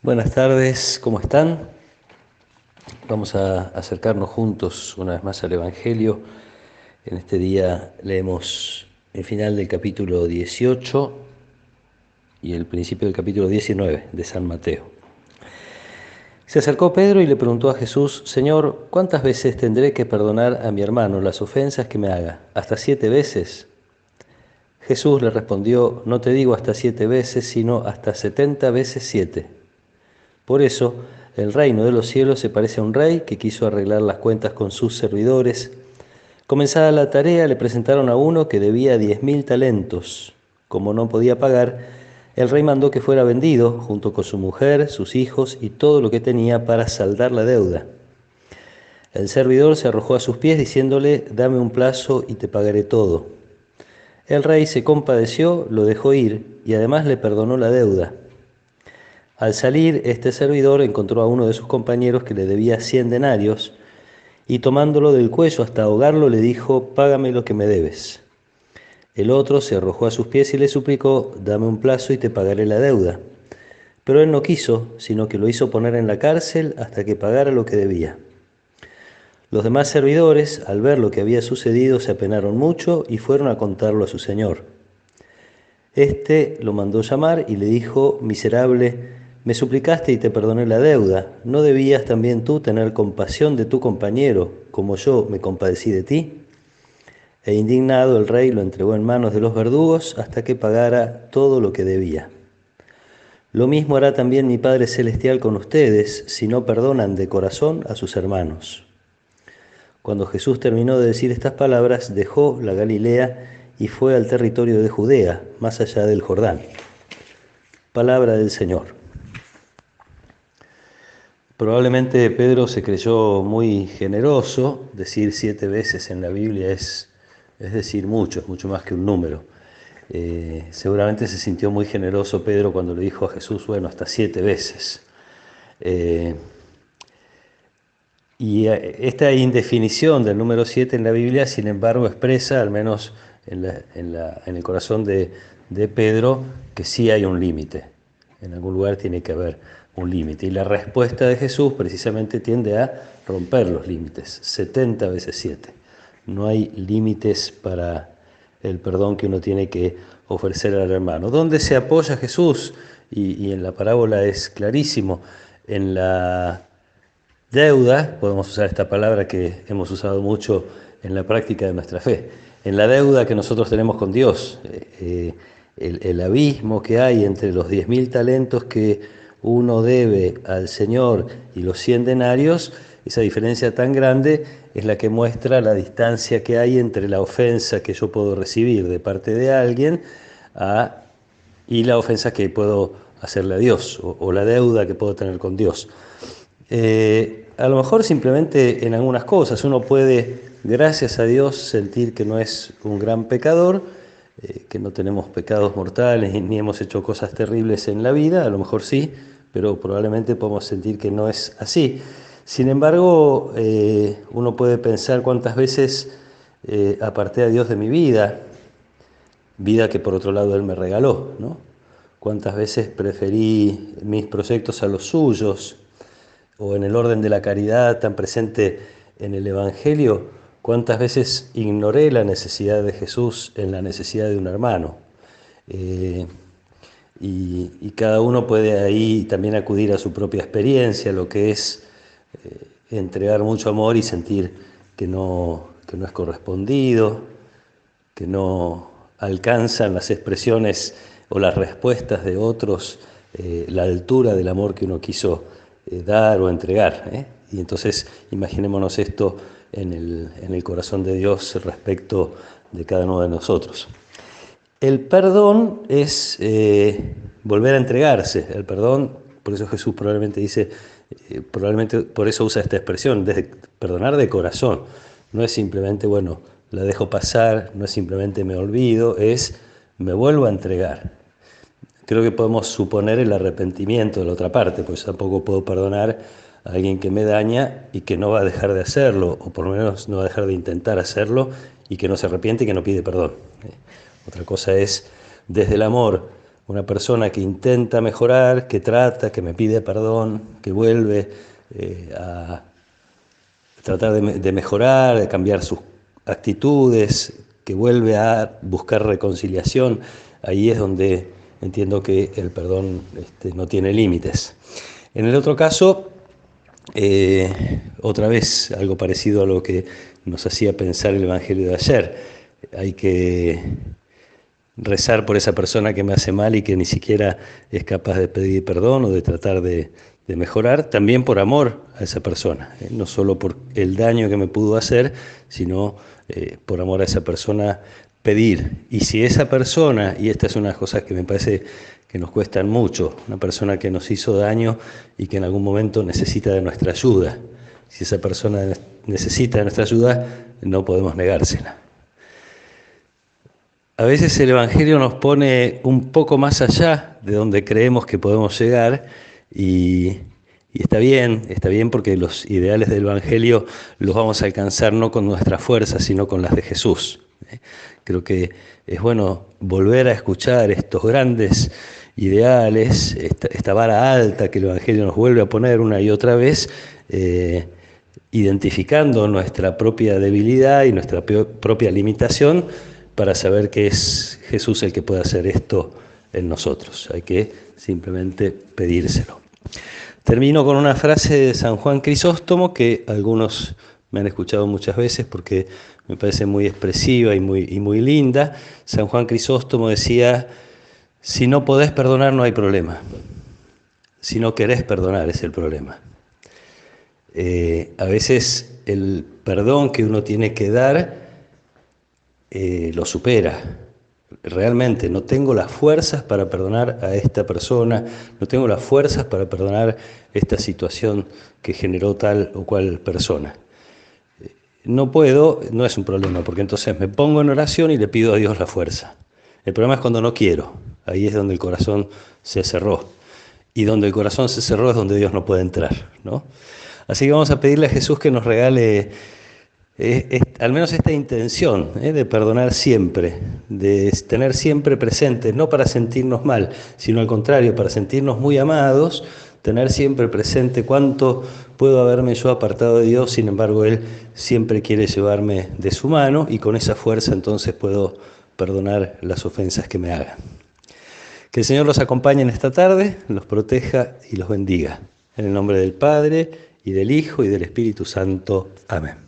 Buenas tardes, ¿cómo están? Vamos a acercarnos juntos una vez más al Evangelio. En este día leemos el final del capítulo 18 y el principio del capítulo 19 de San Mateo. Se acercó Pedro y le preguntó a Jesús: Señor, ¿cuántas veces tendré que perdonar a mi hermano las ofensas que me haga? ¿Hasta 7 veces? Jesús le respondió: No te digo hasta 7 veces, sino hasta 70 veces 7. Por eso, el reino de los cielos se parece a un rey que quiso arreglar las cuentas con sus servidores. Comenzada la tarea, le presentaron a uno que debía 10.000 talentos. Como no podía pagar, el rey mandó que fuera vendido, junto con su mujer, sus hijos y todo lo que tenía para saldar la deuda. El servidor se arrojó a sus pies diciéndole: Dame un plazo y te pagaré todo. El rey se compadeció, lo dejó ir y además le perdonó la deuda. Al salir, este servidor encontró a uno de sus compañeros que le debía 100 denarios y tomándolo del cuello hasta ahogarlo le dijo: Págame lo que me debes. El otro se arrojó a sus pies y le suplicó: Dame un plazo y te pagaré la deuda. Pero él no quiso, sino que lo hizo poner en la cárcel hasta que pagara lo que debía. Los demás servidores, al ver lo que había sucedido, se apenaron mucho y fueron a contarlo a su señor. Este lo mandó llamar y le dijo: Miserable, me suplicaste y te perdoné la deuda. ¿No debías también tú tener compasión de tu compañero, como yo me compadecí de ti? E indignado, el rey lo entregó en manos de los verdugos hasta que pagara todo lo que debía. Lo mismo hará también mi Padre Celestial con ustedes, si no perdonan de corazón a sus hermanos. Cuando Jesús terminó de decir estas palabras, dejó la Galilea y fue al territorio de Judea, más allá del Jordán. Palabra del Señor. Probablemente Pedro se creyó muy generoso. Decir 7 veces en la Biblia es decir mucho, es mucho más que un número. Seguramente se sintió muy generoso Pedro cuando le dijo a Jesús: bueno, hasta 7 veces. Y esta indefinición del número 7 en la Biblia, sin embargo, expresa, al menos en el corazón de Pedro, que sí hay un límite. En algún lugar tiene que haber un límite. Y la respuesta de Jesús precisamente tiende a romper los límites. 70 veces 7. No hay límites para el perdón que uno tiene que ofrecer al hermano. ¿Dónde se apoya Jesús? Y en la parábola es clarísimo. En la deuda, podemos usar esta palabra que hemos usado mucho en la práctica de nuestra fe, en la deuda que nosotros tenemos con Dios, el abismo que hay entre los 10.000 talentos que uno debe al Señor y los 100 denarios, esa diferencia tan grande es la que muestra la distancia que hay entre la ofensa que yo puedo recibir de parte de alguien y la ofensa que puedo hacerle a Dios, o la deuda que puedo tener con Dios. A lo mejor simplemente en algunas cosas uno puede, gracias a Dios, sentir que no es un gran pecador, que no tenemos pecados mortales ni hemos hecho cosas terribles en la vida. A lo mejor sí, pero probablemente podemos sentir que no es así. Sin embargo, uno puede pensar cuántas veces aparté a Dios de mi vida que por otro lado Él me regaló, ¿no? Cuántas veces preferí mis proyectos a los suyos, o en el orden de la caridad tan presente en el Evangelio, cuántas veces ignoré la necesidad de Jesús en la necesidad de un hermano. Y cada uno puede ahí también acudir a su propia experiencia, lo que es entregar mucho amor y sentir que no es correspondido, que no alcanzan las expresiones o las respuestas de otros la altura del amor que uno quiso dar o entregar. Y entonces imaginémonos esto en el corazón de Dios respecto de cada uno de nosotros. El perdón es volver a entregarse. El perdón, por eso Jesús probablemente dice, probablemente por eso usa esta expresión, perdonar de corazón. No es simplemente, bueno, la dejo pasar, no es simplemente me olvido, es me vuelvo a entregar. Creo que podemos suponer el arrepentimiento de la otra parte, pues tampoco puedo perdonar a alguien que me daña y que no va a dejar de hacerlo, o por lo menos no va a dejar de intentar hacerlo, y que no se arrepiente y que no pide perdón. Otra cosa es, desde el amor, una persona que intenta mejorar, que trata, que me pide perdón, que vuelve a tratar de mejorar, de cambiar sus actitudes, que vuelve a buscar reconciliación, ahí es donde entiendo que el perdón no tiene límites. En el otro caso, otra vez algo parecido a lo que nos hacía pensar el Evangelio de ayer. Hay que rezar por esa persona que me hace mal y que ni siquiera es capaz de pedir perdón o de tratar de mejorar, también por amor a esa persona, no solo por el daño que me pudo hacer, sino por amor a esa persona pedir. Y si esa persona, y esta es una de las cosas que me parece que nos cuestan mucho, una persona que nos hizo daño y que en algún momento necesita de nuestra ayuda, si esa persona necesita de nuestra ayuda, no podemos negársela. A veces el Evangelio nos pone un poco más allá de donde creemos que podemos llegar y está bien porque los ideales del Evangelio los vamos a alcanzar no con nuestras fuerzas, sino con las de Jesús. Creo que es bueno volver a escuchar estos grandes ideales, esta vara alta que el Evangelio nos vuelve a poner una y otra vez, identificando nuestra propia debilidad y nuestra propia limitación, para saber que es Jesús el que puede hacer esto en nosotros. Hay que simplemente pedírselo. Termino con una frase de San Juan Crisóstomo que algunos me han escuchado muchas veces porque me parece muy expresiva y muy linda. San Juan Crisóstomo decía: si no podés perdonar no hay problema, si no querés perdonar es el problema. A veces el perdón que uno tiene que dar lo supera. Realmente no tengo las fuerzas para perdonar a esta persona, no tengo las fuerzas para perdonar esta situación que generó tal o cual persona. No puedo, no es un problema, porque entonces me pongo en oración y le pido a Dios la fuerza. El problema es cuando no quiero, ahí es donde el corazón se cerró. Y donde el corazón se cerró es donde Dios no puede entrar, ¿no? Así que vamos a pedirle a Jesús que nos regale al menos esta intención de perdonar siempre, de tener siempre presente, no para sentirnos mal, sino al contrario, para sentirnos muy amados, tener siempre presente cuánto puedo haberme yo apartado de Dios, sin embargo Él siempre quiere llevarme de su mano y con esa fuerza entonces puedo perdonar las ofensas que me hagan. Que el Señor los acompañe en esta tarde, los proteja y los bendiga. En el nombre del Padre, y del Hijo, y del Espíritu Santo. Amén.